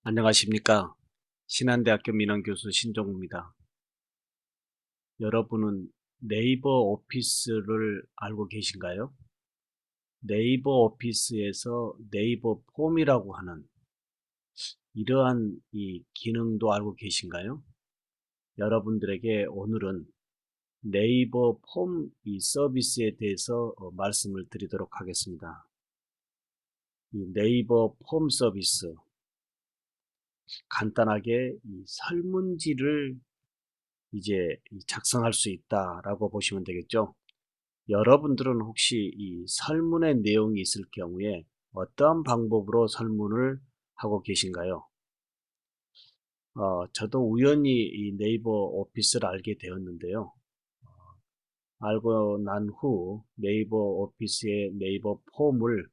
안녕하십니까. 신한대학교 민원교수 신종우입니다. 여러분은 네이버 오피스를 알고 계신가요? 네이버 오피스에서 네이버 폼이라고 하는 이러한 이 기능도 알고 계신가요? 여러분들에게 오늘은 네이버 폼 이 서비스에 대해서 말씀을 드리도록 하겠습니다. 이 네이버 폼 서비스, 간단하게 이 설문지를 이제 작성할 수 있다라고 보시면 되겠죠. 여러분들은 혹시 이 설문의 내용이 있을 경우에 어떠한 방법으로 설문을 하고 계신가요? 저도 우연히 이 네이버 오피스를 알게 되었는데요. 알고 난 후 네이버 오피스의 네이버 폼을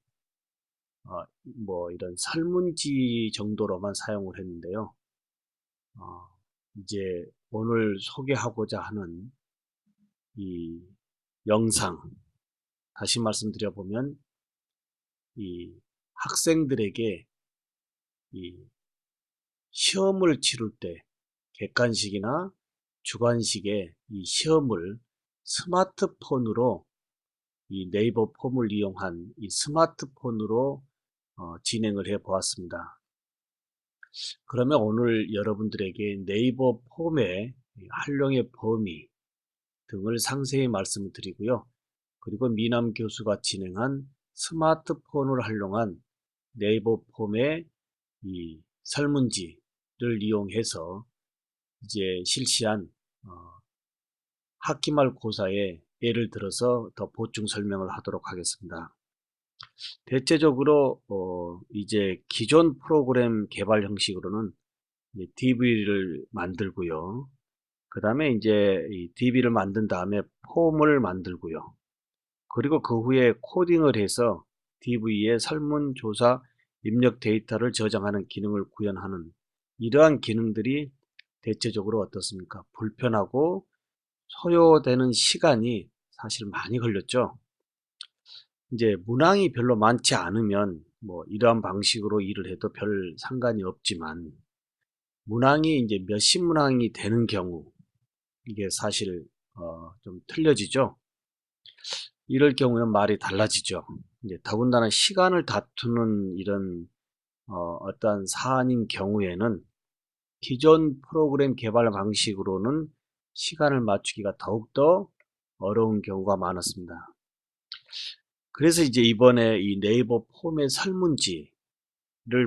이런 설문지 정도로만 사용을 했는데요. 어, 이제 오늘 소개하고자 하는 이 영상, 다시 말씀드려보면 이 학생들에게 이 시험을 치를 때 객관식이나 주관식의 이 시험을 스마트폰으로 이 네이버 폼을 이용한 이 스마트폰으로 진행을 해 보았습니다. 그러면 오늘 여러분들에게 네이버 폼의 활용의 범위 등을 상세히 말씀을 드리고요. 그리고 미남 교수가 진행한 스마트폰을 활용한 네이버 폼의 이 설문지를 이용해서 이제 실시한 어, 학기말 고사에 예를 들어서 더 보충 설명을 하도록 하겠습니다. 대체적으로 이제 기존 프로그램 개발 형식으로는 DB를 만들고요. 그 다음에 이제 이 DB를 만든 다음에 폼을 만들고요. 그리고 그 후에 코딩을 해서 DB에 설문조사 입력 데이터를 저장하는 기능을 구현하는 이러한 기능들이 대체적으로 어떻습니까? 불편하고 소요되는 시간이 사실 많이 걸렸죠. 이제 문항이 별로 많지 않으면 이러한 방식으로 일을 해도 별 상관이 없지만 문항이 이제 몇십 문항이 되는 경우 이게 사실 좀 틀려지죠. 이럴 경우는 말이 달라지죠. 이제 더군다나 시간을 다투는 이런 어떠한 사안인 경우에는 기존 프로그램 개발 방식으로는 시간을 맞추기가 더욱더 어려운 경우가 많았습니다. 그래서 이제 이번에 이 네이버 폼의 설문지를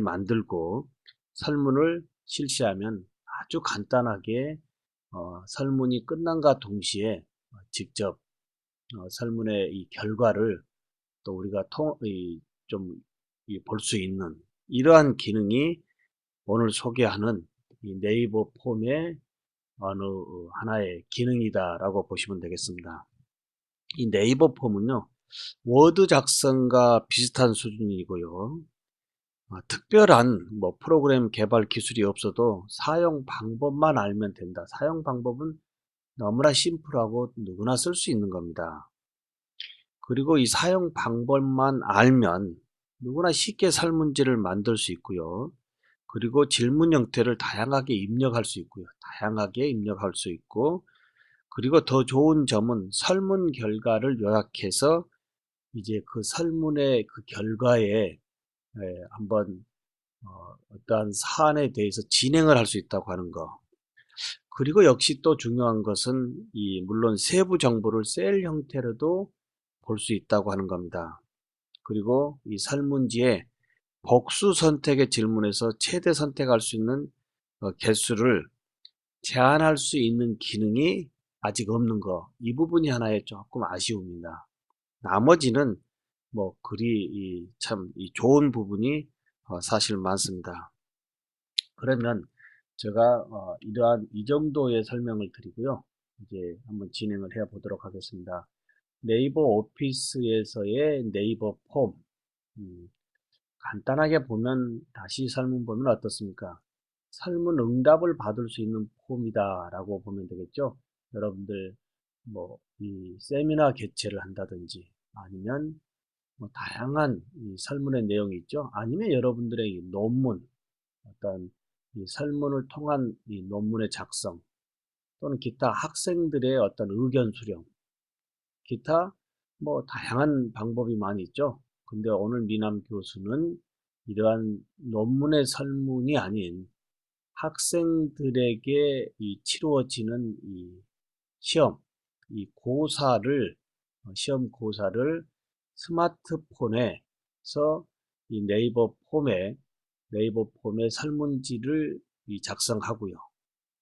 만들고 설문을 실시하면 아주 간단하게 설문이 끝난과 동시에 직접 설문의 이 결과를 또 우리가 좀 볼 수 있는 이러한 기능이 오늘 소개하는 이 네이버 폼의 어느 하나의 기능이다라고 보시면 되겠습니다. 이 네이버 폼은요, 워드 작성과 비슷한 수준이고요. 특별한 프로그램 개발 기술이 없어도 사용 방법만 알면 된다. 사용 방법은 너무나 심플하고 누구나 쓸 수 있는 겁니다. 그리고 이 사용 방법만 알면 누구나 쉽게 설문지를 만들 수 있고요. 그리고 질문 형태를 다양하게 입력할 수 있고요. 다양하게 입력할 수 있고, 그리고 더 좋은 점은 설문 결과를 요약해서 이제 그 설문의 그 결과에 한번 어떠한 사안에 대해서 진행을 할 수 있다고 하는 거. 그리고 역시 또 중요한 것은 물론 세부 정보를 셀 형태로도 볼 수 있다고 하는 겁니다. 그리고 이 설문지에 복수 선택의 질문에서 최대 선택할 수 있는 개수를 제한할 수 있는 기능이 아직 없는 거. 이 부분이 하나의 조금 아쉬움입니다. 나머지는 그리 참 좋은 부분이 사실 많습니다. 그러면 제가 이러한 이 정도의 설명을 드리고요. 이제 한번 진행을 해 보도록 하겠습니다. 네이버 오피스에서의 네이버 폼. 음, 간단하게 보면 다시 설문 보면 어떻습니까? 설문 응답을 받을 수 있는 폼이다 라고 보면 되겠죠. 여러분들 이 세미나 개최를 한다든지 아니면 다양한 이 설문의 내용이 있죠. 아니면 여러분들의 이 논문 어떤 이 설문을 통한 이 논문의 작성 또는 기타 학생들의 어떤 의견 수렴, 기타 뭐 다양한 방법이 많이 있죠. 근데 오늘 미남 교수는 이러한 논문의 설문이 아닌 학생들에게 이 치루어지는 이 시험, 이 고사를 시험 고사를 스마트폰에서 이 네이버 폼에 설문지를 이 작성하고요.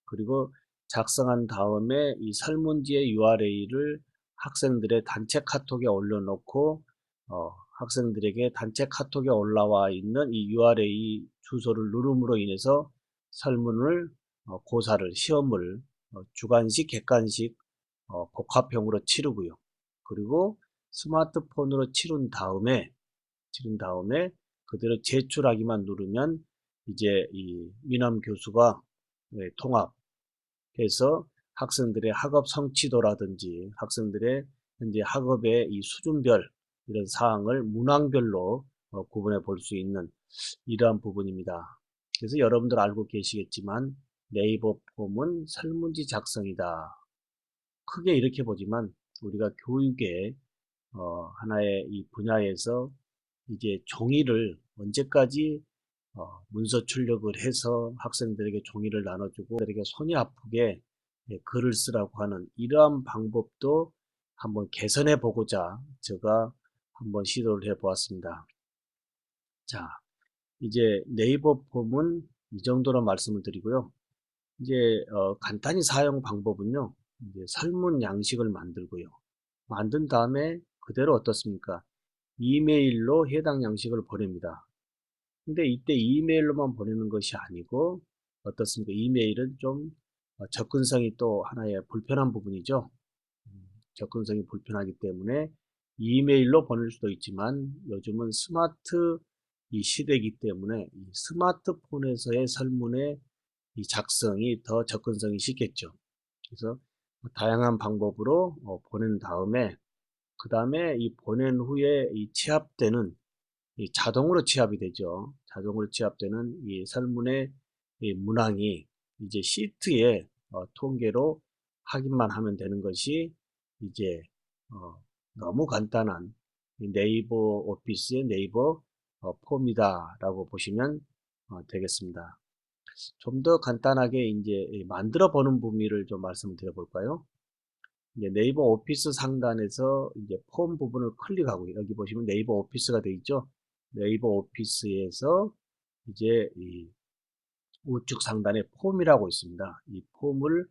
그리고 작성한 다음에 이 설문지의 URL을 학생들의 단체 카톡에 올려놓고 학생들에게 단체 카톡에 올라와 있는 이 URL 주소를 누름으로 인해서 설문을 고사를 시험을 주관식 객관식 복합형으로 치르고요. 그리고 스마트폰으로 치른 다음에 그대로 제출하기만 누르면 이제 이 미남 교수가 통합해서 학생들의 학업 성취도라든지 학생들의 현재 학업의 이 수준별 이런 사항을 문항별로 구분해 볼 수 있는 이러한 부분입니다. 그래서 여러분들 알고 계시겠지만 네이버 폼은 설문지 작성이다. 크게 이렇게 보지만 우리가 교육의 하나의 이 분야에서 이제 종이를 언제까지 문서 출력을 해서 학생들에게 종이를 나눠주고 학생들에게 손이 아프게 글을 쓰라고 하는 이러한 방법도 한번 개선해 보고자 제가 한번 시도를 해 보았습니다. 자, 이제 네이버 폼은 이 정도로 말씀을 드리고요. 이제 간단히 사용 방법은요. 이제 설문 양식을 만들고요. 만든 다음에 그대로 어떻습니까? 이메일로 해당 양식을 보냅니다. 근데 이때 이메일로만 보내는 것이 아니고 어떻습니까? 이메일은 좀 접근성이 또 하나의 불편한 부분이죠. 접근성이 불편하기 때문에 이메일로 보낼 수도 있지만 요즘은 스마트 이 시대이기 때문에 이 스마트폰에서의 설문의 이 작성이 더 접근성이 쉽겠죠. 그래서 다양한 방법으로 보낸 다음에 그 다음에 이 보낸 후에 이 취합되는 이 자동으로 취합이 되죠. 자동으로 취합되는 이 설문의 이 문항이 이제 시트에 통계로 확인만 하면 되는 것이 이제 너무 간단한 네이버 오피스의 네이버 폼이다라고 보시면 되겠습니다. 좀 더 간단하게 이제 만들어 보는 범위를 좀 말씀을 드려볼까요? 이제 네이버 오피스 상단에서 이제 폼 부분을 클릭하고 여기 보시면 네이버 오피스가 되어 있죠. 네이버 오피스에서 이제 이 우측 상단에 폼이라고 있습니다. 이 폼을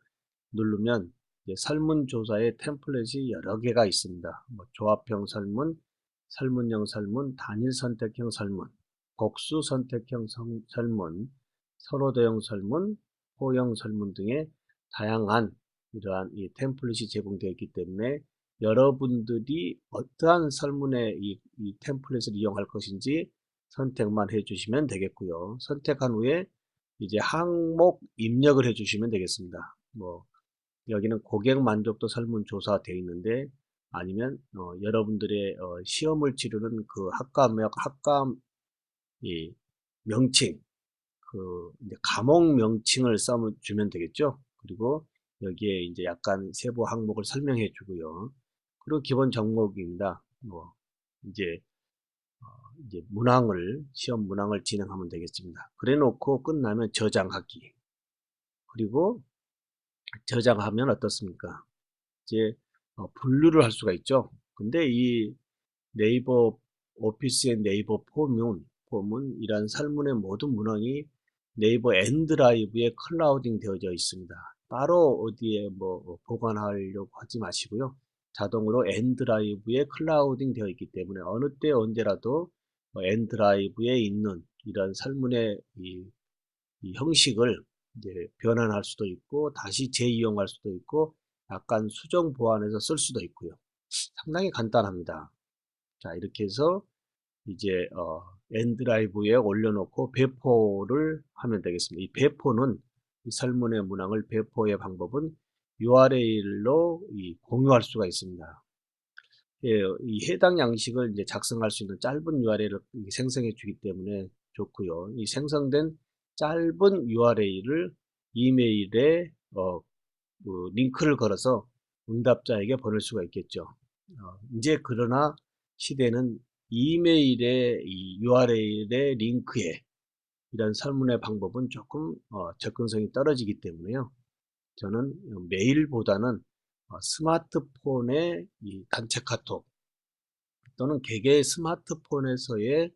누르면 설문조사의 템플릿이 여러 개가 있습니다. 뭐 조합형 설문, 설문형 설문, 단일 선택형 설문, 복수 선택형 설문, 선호 대형 설문, 호형 설문 등의 다양한 이러한 이 템플릿이 제공되어 있기 때문에 여러분들이 어떠한 설문의 이 템플릿을 이용할 것인지 선택만 해주시면 되겠고요. 선택한 후에 이제 항목 입력을 해주시면 되겠습니다. 뭐 여기는 고객 만족도 설문조사 되어 있는데 아니면 여러분들의 시험을 치르는 그 학과이 명칭 그 이제 과목 명칭을 써주면 되겠죠. 그리고 여기에 이제 약간 세부 항목을 설명해 주고요. 그리고 기본 종목입니다. 뭐 이제 시험 문항을 진행하면 되겠습니다. 그래 놓고 끝나면 저장하기. 그리고 저장하면 어떻습니까? 이제 분류를 할 수가 있죠. 근데 이 네이버 오피스의 네이버 폼은 이러한 설문의 모든 문항이 네이버 엔드라이브에 클라우딩 되어져 있습니다. 따로 어디에 뭐 보관하려고 하지 마시고요. 자동으로 엔드라이브에 클라우딩 되어 있기 때문에 어느 때 언제라도 엔드라이브에 있는 이런 설문의 이 형식을 이제 변환할 수도 있고 다시 재이용할 수도 있고 약간 수정 보완해서 쓸 수도 있고요. 상당히 간단합니다. 자, 이렇게 해서 이제 엔드라이브에 올려놓고 배포를 하면 되겠습니다. 이 배포는 이 설문의 문항을 배포의 방법은 URL로 공유할 수가 있습니다. 예, 이 해당 양식을 이제 작성할 수 있는 짧은 URL을 생성해 주기 때문에 좋고요. 이 생성된 짧은 URL을 이메일에 그 링크를 걸어서 응답자에게 보낼 수가 있겠죠. 이제 그러나 시대는 이메일의 이 URL의 링크에 이런 설문의 방법은 조금 접근성이 떨어지기 때문에요. 저는 메일보다는 스마트폰의 이 단체 카톡 또는 개개의 스마트폰에서의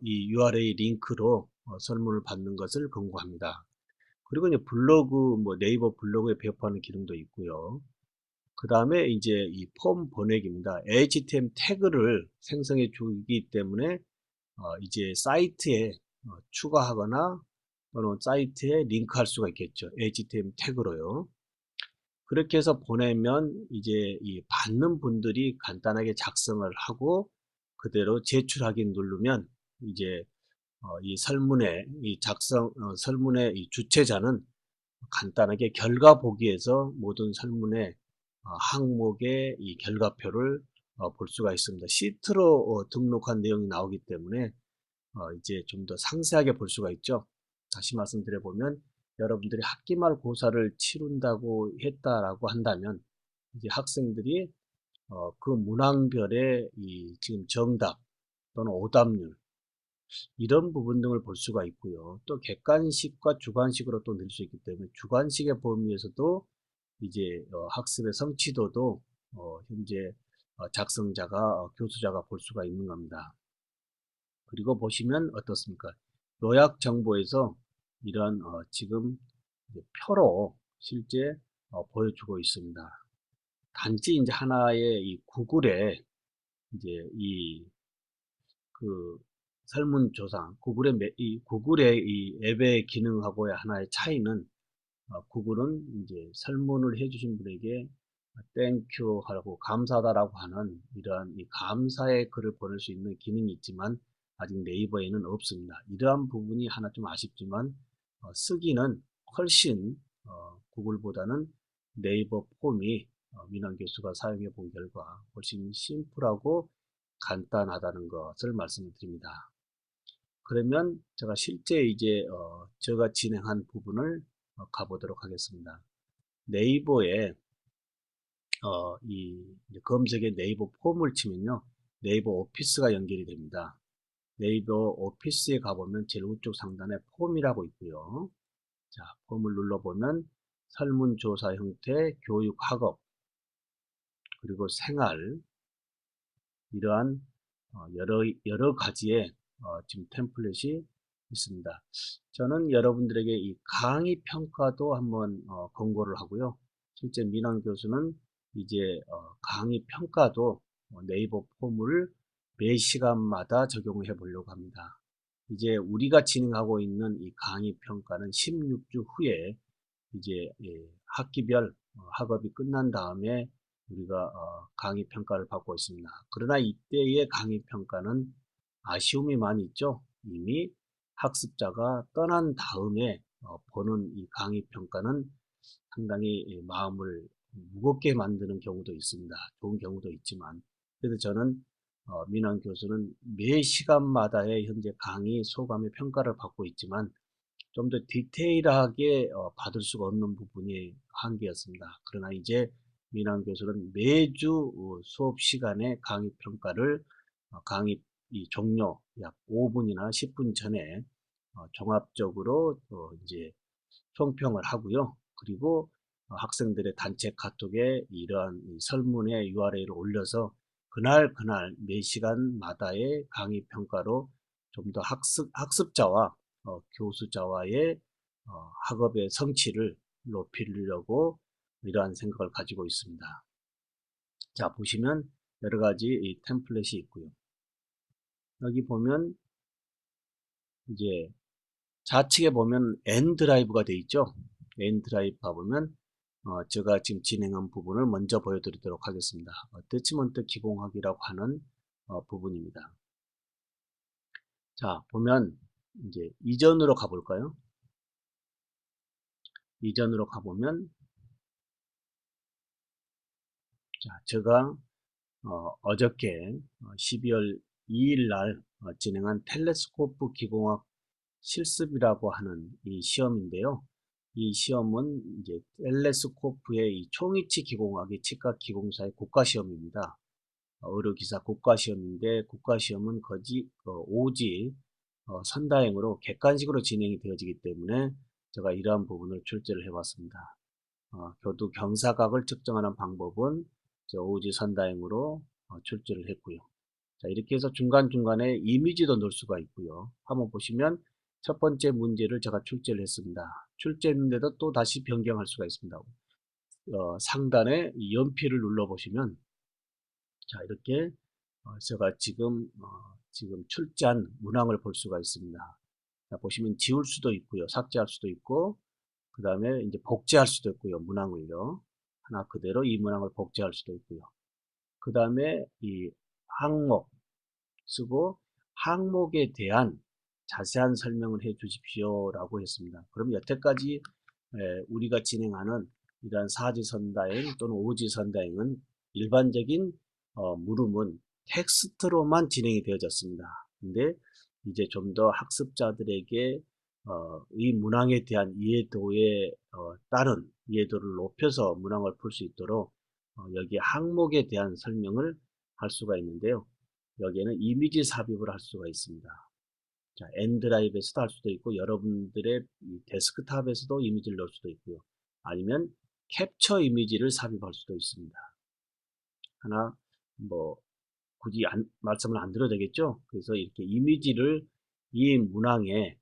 이 URL 링크로 설문을 받는 것을 권고합니다. 그리고 이제 블로그, 뭐 네이버 블로그에 배포하는 기능도 있고요. 그 다음에 이제 이 폼 보내기입니다. HTML 태그를 생성해 주기 때문에 이제 사이트에 추가하거나 또는 사이트에 링크할 수가 있겠죠. HTML 태그로요. 그렇게 해서 보내면 이제 이 받는 분들이 간단하게 작성을 하고 그대로 제출하기 누르면 이제 이 설문의 이 설문의 이 주최자는 간단하게 결과 보기에서 모든 설문의 항목의 이 결과표를 볼 수가 있습니다. 시트로 등록한 내용이 나오기 때문에 이제 좀 더 상세하게 볼 수가 있죠. 다시 말씀드려보면 여러분들이 학기말 고사를 치른다고 했다라고 한다면 이제 학생들이 그 문항별의 이 지금 정답 또는 오답률 이런 부분 등을 볼 수가 있고요. 또 객관식과 주관식으로 또 낼 수 있기 때문에 주관식의 범위에서도 이제 학습의 성취도도 현재 작성자가 교수자가 볼 수가 있는 겁니다. 그리고 보시면 어떻습니까? 요약 정보에서 이런 지금 표로 실제 보여주고 있습니다. 단지 이제 하나의 이 구글의 이제 그 설문조사, 구글의 이 앱의 기능하고의 하나의 차이는 구글은 이제 설문을 해주신 분에게 땡큐 하고 감사하다라고 하는 이러한 이 감사의 글을 보낼 수 있는 기능이 있지만 아직 네이버에는 없습니다. 이러한 부분이 하나 좀 아쉽지만 쓰기는 훨씬 구글보다는 네이버 폼이 민원 교수가 사용해 본 결과 훨씬 심플하고 간단하다는 것을 말씀드립니다. 그러면 제가 실제 이제 제가 진행한 부분을 가보도록 하겠습니다. 네이버에 이 검색에 네이버 폼을 치면요. 네이버 오피스가 연결이 됩니다. 네이버 오피스에 가보면 제일 우측 상단에 폼이라고 있고요. 자, 폼을 눌러보면 설문조사 형태, 교육 학업, 그리고 생활 이러한 여러 가지의 지금 템플릿이 있습니다. 저는 여러분들에게 이 강의 평가도 한번 권고를 하고요. 실제 민원 교수는 이제 강의 평가도 네이버 폼을 매 시간마다 적용해 보려고 합니다. 이제 우리가 진행하고 있는 이 강의 평가는 16주 후에 이제 학기별 학업이 끝난 다음에 우리가 강의 평가를 받고 있습니다. 그러나 이때의 강의 평가는 아쉬움이 많이 있죠. 이미 학습자가 떠난 다음에 보는 이 강의 평가는 상당히 마음을 무겁게 만드는 경우도 있습니다. 좋은 경우도 있지만 그래서 저는 민원 교수는 매 시간마다의 현재 강의 소감의 평가를 받고 있지만 좀 더 디테일하게 받을 수가 없는 부분이 한계였습니다. 그러나 이제 민환 교수는 매주 수업 시간에 강의 평가를 강의 종료 약 5분이나 10분 전에 종합적으로 이제 총평을 하고요. 그리고 학생들의 단체 카톡에 이러한 설문의 URL을 올려서 그날 매 시간마다의 강의 평가로 좀 더 학습자와 교수자와의 학업의 성취를 높이려고 이러한 생각을 가지고 있습니다. 자, 보시면 여러 가지 이 템플릿이 있고요. 여기 보면 이제 좌측에 보면 N 드라이브가 되어 있죠. N 드라이브 가보면 제가 지금 진행한 부분을 먼저 보여드리도록 하겠습니다. 어태치먼트 기공학이라고 하는 부분입니다. 자, 보면 이제 이전으로 가볼까요? 이전으로 가보면 자, 제가 어저께 12월 2일 날 진행한 텔레스코프 기공학 실습이라고 하는 이 시험인데요. 이 시험은 이제 텔레스코프의 이 총이치 기공학의 치과 기공사의 국가시험입니다. 의료기사 국가시험인데 국가시험은 오지 선다행으로 객관식으로 진행이 되어지기 때문에 제가 이러한 부분을 출제를 해봤습니다. 교두 경사각을 측정하는 방법은 오지 선다행으로 출제를 했고요. 자, 이렇게 해서 중간중간에 이미지도 넣을 수가 있고요. 한번 보시면 첫 번째 문제를 제가 출제를 했습니다. 출제했는데도 또 다시 변경할 수가 있습니다. 상단에 이 연필을 눌러보시면 자, 이렇게 제가 지금 출제한 문항을 볼 수가 있습니다. 자, 보시면 지울 수도 있고요. 삭제할 수도 있고, 그 다음에 이제 복제할 수도 있고요. 문항을요. 하나 그대로 이 문항을 복제할 수도 있고요. 그 다음에 이 항목 쓰고 항목에 대한 자세한 설명을 해 주십시오라고 했습니다. 그럼 여태까지 우리가 진행하는 이러한 사지선다행 또는 오지선다행은 일반적인 물음은 텍스트로만 진행이 되어졌습니다. 근데 이제 좀 더 학습자들에게 이 문항에 대한 이해도에 따른 이해도를 높여서 문항을 풀 수 있도록 여기 항목에 대한 설명을 할 수가 있는데요. 여기에는 이미지 삽입을 할 수가 있습니다. 자, 엔드라이브에서도 할 수도 있고 여러분들의 데스크탑에서도 이미지를 넣을 수도 있고요. 아니면 캡처 이미지를 삽입할 수도 있습니다. 하나 뭐 굳이 말씀을 안 드려도 되겠죠. 그래서 이렇게 이미지를 이 문항에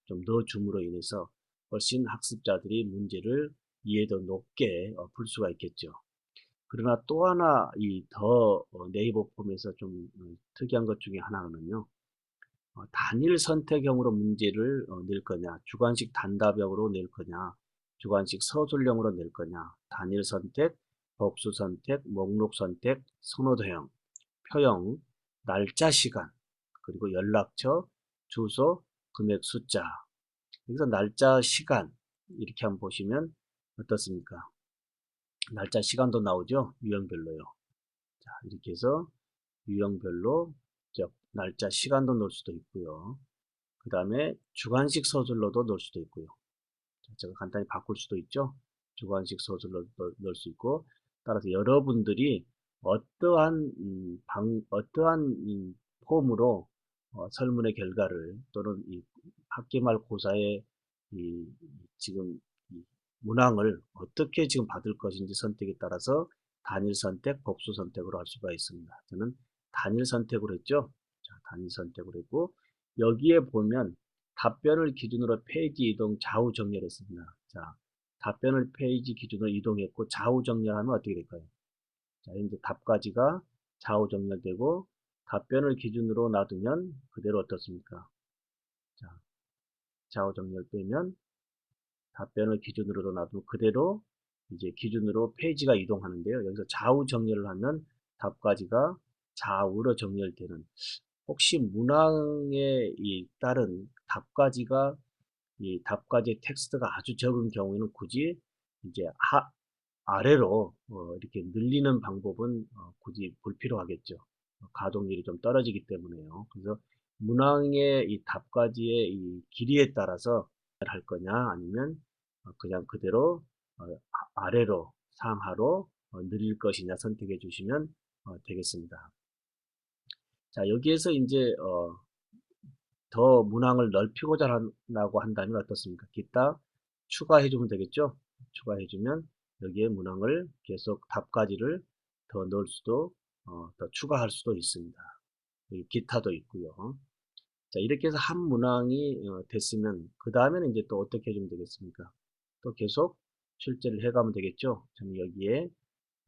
좀 넣어줌으로 인해서 훨씬 학습자들이 문제를 이해도 높게 풀 수가 있겠죠. 그러나 또 하나 네이버 폼에서 좀 특이한 것 중에 하나는요. 단일 선택형으로 문제를 낼 거냐, 주관식 단답형으로 낼 거냐, 주관식 서술형으로 낼 거냐, 단일 선택, 복수 선택, 목록 선택, 선호도형, 표형, 날짜, 시간, 그리고 연락처, 주소, 금액, 숫자. 여기서 날짜, 시간 이렇게 한번 보시면 어떻습니까? 날짜, 시간도 나오죠? 유형별로요. 자, 이렇게 해서 유형별로 날짜, 시간도 넣을 수도 있고요. 그 다음에 주관식 서술로도 넣을 수도 있고요. 제가 간단히 바꿀 수도 있죠. 주관식 서술로 넣을 수 있고 따라서 여러분들이 어떠한 폼으로 설문의 결과를 또는 이 학기말 고사의 지금 문항을 어떻게 지금 받을 것인지 선택에 따라서 단일 선택, 복수 선택으로 할 수가 있습니다. 저는 단일 선택으로 했죠. 자, 단일 선택으로 했고 여기에 보면 답변을 기준으로 페이지 이동 좌우 정렬했습니다. 자, 답변을 페이지 기준으로 이동했고 좌우 정렬하면 어떻게 될까요? 자, 이제 답까지가 좌우 정렬되고 답변을 기준으로 놔두면 그대로 어떻습니까? 자, 좌우 정렬 빼면 답변을 기준으로 놔두면 그대로 이제 기준으로 페이지가 이동하는데요. 여기서 좌우 정렬을 하면 답까지가 좌우로 정렬되는 혹시 문항에 따른 답까지의 텍스트가 아주 적은 경우에는 굳이 이제 아래로 이렇게 늘리는 방법은 굳이 불필요하겠죠. 가동률이 좀 떨어지기 때문에요. 그래서 문항의 이 답까지의 이 길이에 따라서 할 거냐 아니면 그냥 그대로 아래로 상하로 늘릴 것이냐 선택해 주시면 되겠습니다. 자, 여기에서 이제 더 문항을 넓히고자 한다고 한다면 어떻습니까? 기타 추가해 주면 되겠죠? 추가해 주면 여기에 문항을 계속 답까지를 더 넣을 수도 더 추가할 수도 있습니다. 여기 기타도 있고요. 자, 이렇게 해서 한 문항이 됐으면 그 다음에는 이제 또 어떻게 해주면 되겠습니까? 또 계속 출제를 해가면 되겠죠? 저는 여기에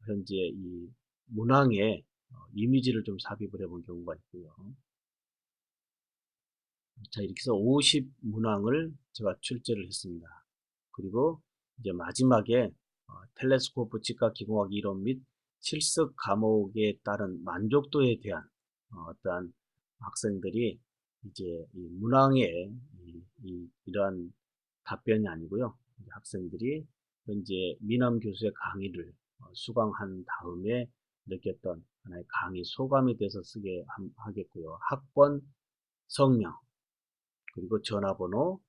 현재 이 문항에 이미지를 좀 삽입을 해본 경우가 있고요. 자, 이렇게 해서 50 문항을 제가 출제를 했습니다. 그리고 이제 마지막에 텔레스코프 치과 기공학 이론 및 실습 과목에 따른 만족도에 대한 어떠한 학생들이 이제 이 문항에 이러한 답변이 아니고요. 학생들이 현재 미남 교수의 강의를 수강한 다음에 느꼈던 하나의 강의 소감에 대해서 쓰게 하겠고요. 학번, 성명, 그리고 전화번호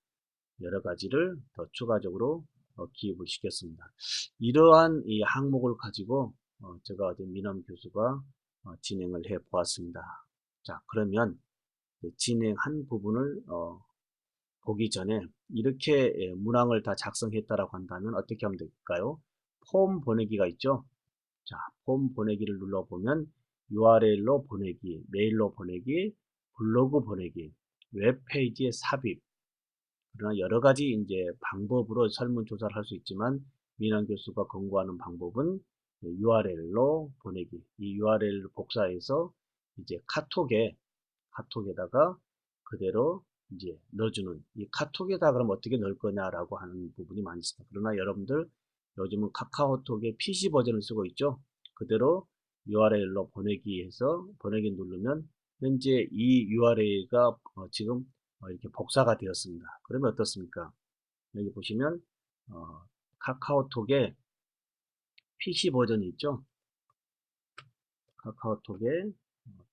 여러 가지를 더 추가적으로 기입을 시켰습니다. 이러한 이 항목을 가지고 제가 어제 민엄 교수가 진행을 해 보았습니다. 자, 그러면 진행한 부분을 보기 전에 이렇게 문항을 다 작성했다라고 한다면 어떻게 하면 될까요? 폼 보내기가 있죠. 자, 폼 보내기를 눌러보면 URL로 보내기, 메일로 보내기, 블로그 보내기, 웹페이지에 삽입. 그러나 여러 가지 이제 방법으로 설문조사를 할 수 있지만 민환 교수가 권고하는 방법은 URL로 보내기. 이 URL을 복사해서 이제 카톡에다가 그대로 이제 넣어주는, 이 카톡에다 그럼 어떻게 넣을 거냐라고 하는 부분이 많이 있습니다. 그러나 여러분들 요즘은 카카오톡의 PC 버전을 쓰고 있죠. 그대로 URL로 보내기 해서 보내기 누르면 현재 이 URL가 지금 이렇게 복사가 되었습니다. 그러면 어떻습니까? 여기 보시면 카카오톡의 PC 버전이 있죠. 카카오톡의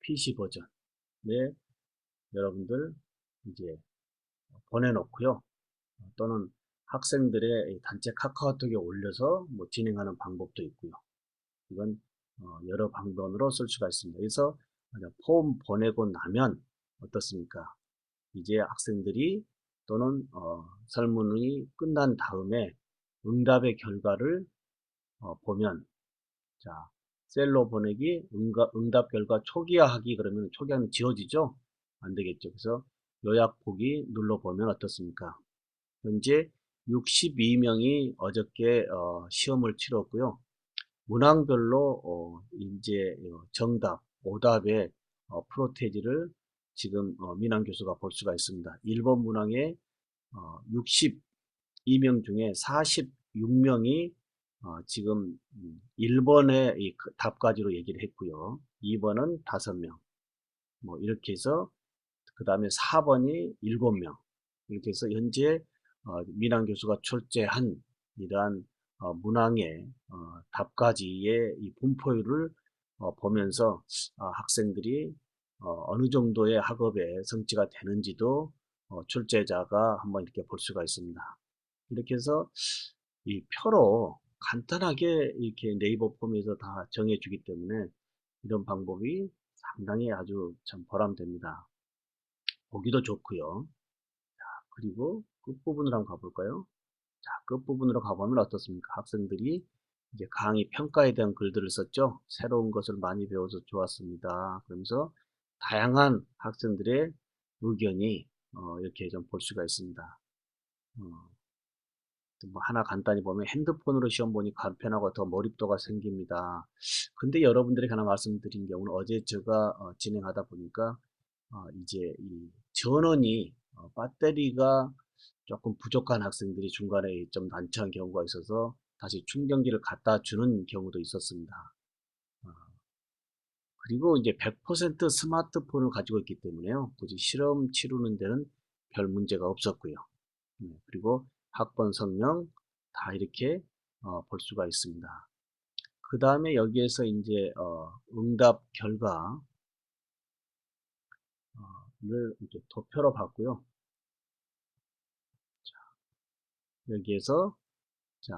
PC 버전에 여러분들 이제 보내놓고요. 또는 학생들의 단체 카카오톡에 올려서 뭐 진행하는 방법도 있고요. 이건 여러 방법으로 쓸 수가 있습니다. 그래서 폼 보내고 나면 어떻습니까? 이제 학생들이 또는 설문이 끝난 다음에 응답의 결과를 보면, 자, 셀로 보내기, 응답 결과 초기화하기. 그러면 초기화는 지워지죠? 안 되겠죠. 그래서 요약 보기 눌러보면 어떻습니까? 현재 62명이 어저께 시험을 치렀고요. 문항별로 이제 정답, 오답의 프로테이지를 지금 민환 교수가 볼 수가 있습니다. 1번 문항에 62명 중에 46명이 지금 1번의 이 답까지로 얘기를 했고요. 2번은 5명. 뭐 이렇게 해서 그 다음에 4번이 7명. 이렇게 해서 현재 민환 교수가 출제한 이러한 문항의 답까지의 이 분포율을 보면서 학생들이 어느 정도의 학업에 성취가 되는지도 출제자가 한번 이렇게 볼 수가 있습니다. 이렇게 해서 이 표로 간단하게 이렇게 네이버 폼에서 다 정해주기 때문에 이런 방법이 상당히 아주 참 보람됩니다. 보기도 좋고요. 그리고 끝부분으로 한번 가볼까요? 자, 끝부분으로 가보면 어떻습니까? 학생들이 이제 강의 평가에 대한 글들을 썼죠. 새로운 것을 많이 배워서 좋았습니다. 그러면서 다양한 학생들의 의견이 이렇게 좀 볼 수가 있습니다. 뭐 하나 간단히 보면 핸드폰으로 시험 보니 간편하고 더 몰입도가 생깁니다. 근데 여러분들에게 하나 말씀드린 경우는 어제 제가 진행하다 보니까 이제 이 전원이 배터리가 조금 부족한 학생들이 중간에 좀 난처한 경우가 있어서 다시 충전기를 갖다 주는 경우도 있었습니다. 그리고 이제 100% 스마트폰을 가지고 있기 때문에요. 굳이 실험 치르는 데는 별 문제가 없었고요. 그리고 학번 성명 다 이렇게 볼 수가 있습니다. 그 다음에 여기에서 이제 응답 결과를 이렇게 도표로 봤고요. 여기에서 자,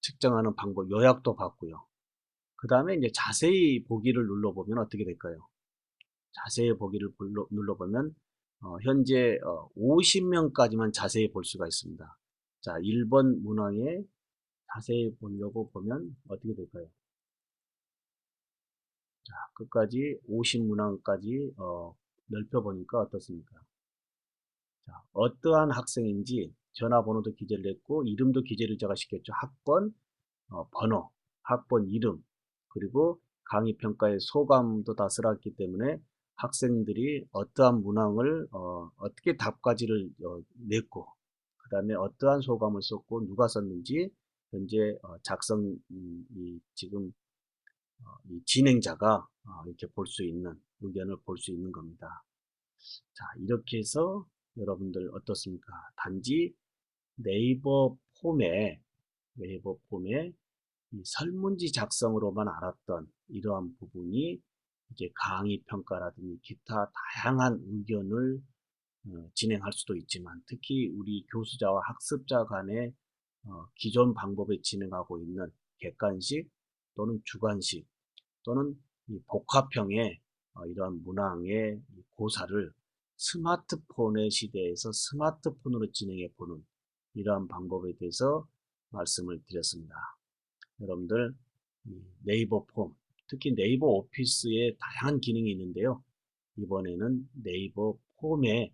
측정하는 방법 요약도 봤고요. 그 다음에 이제 자세히 보기를 눌러보면 어떻게 될까요? 자세히 보기를 눌러보면 현재 50명까지만 자세히 볼 수가 있습니다. 자, 1번 문항에 자세히 보려고 보면 어떻게 될까요? 자, 끝까지 50문항까지 넓혀보니까 어떻습니까? 자, 어떠한 학생인지 전화번호도 기재를 했고 이름도 기재를 제가 시켰죠. 학번, 번호, 학번 이름, 그리고 강의 평가의 소감도 다 써놨기 때문에 학생들이 어떠한 문항을 어떻게 답까지를 냈고 그 다음에 어떠한 소감을 썼고 누가 썼는지 현재 작성 지금 이 진행자가 이렇게 볼 수 있는 의견을 볼 수 있는 겁니다. 자, 이렇게 해서 여러분들 어떻습니까? 단지 네이버 폼에 이 설문지 작성으로만 알았던 이러한 부분이 이제 강의 평가라든지 기타 다양한 의견을 진행할 수도 있지만 특히 우리 교수자와 학습자 간의 기존 방법에 진행하고 있는 객관식 또는 주관식 또는 이 복합형의 이러한 문항의 고사를 스마트폰의 시대에서 스마트폰으로 진행해 보는 이러한 방법에 대해서 말씀을 드렸습니다. 여러분들 네이버 폼, 특히 네이버 오피스에 다양한 기능이 있는데요. 이번에는 네이버 폼의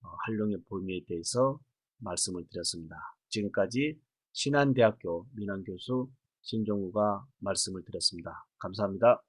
활용의 범위에 대해서 말씀을 드렸습니다. 지금까지 신한대학교 민환교수 신종우가 말씀을 드렸습니다. 감사합니다.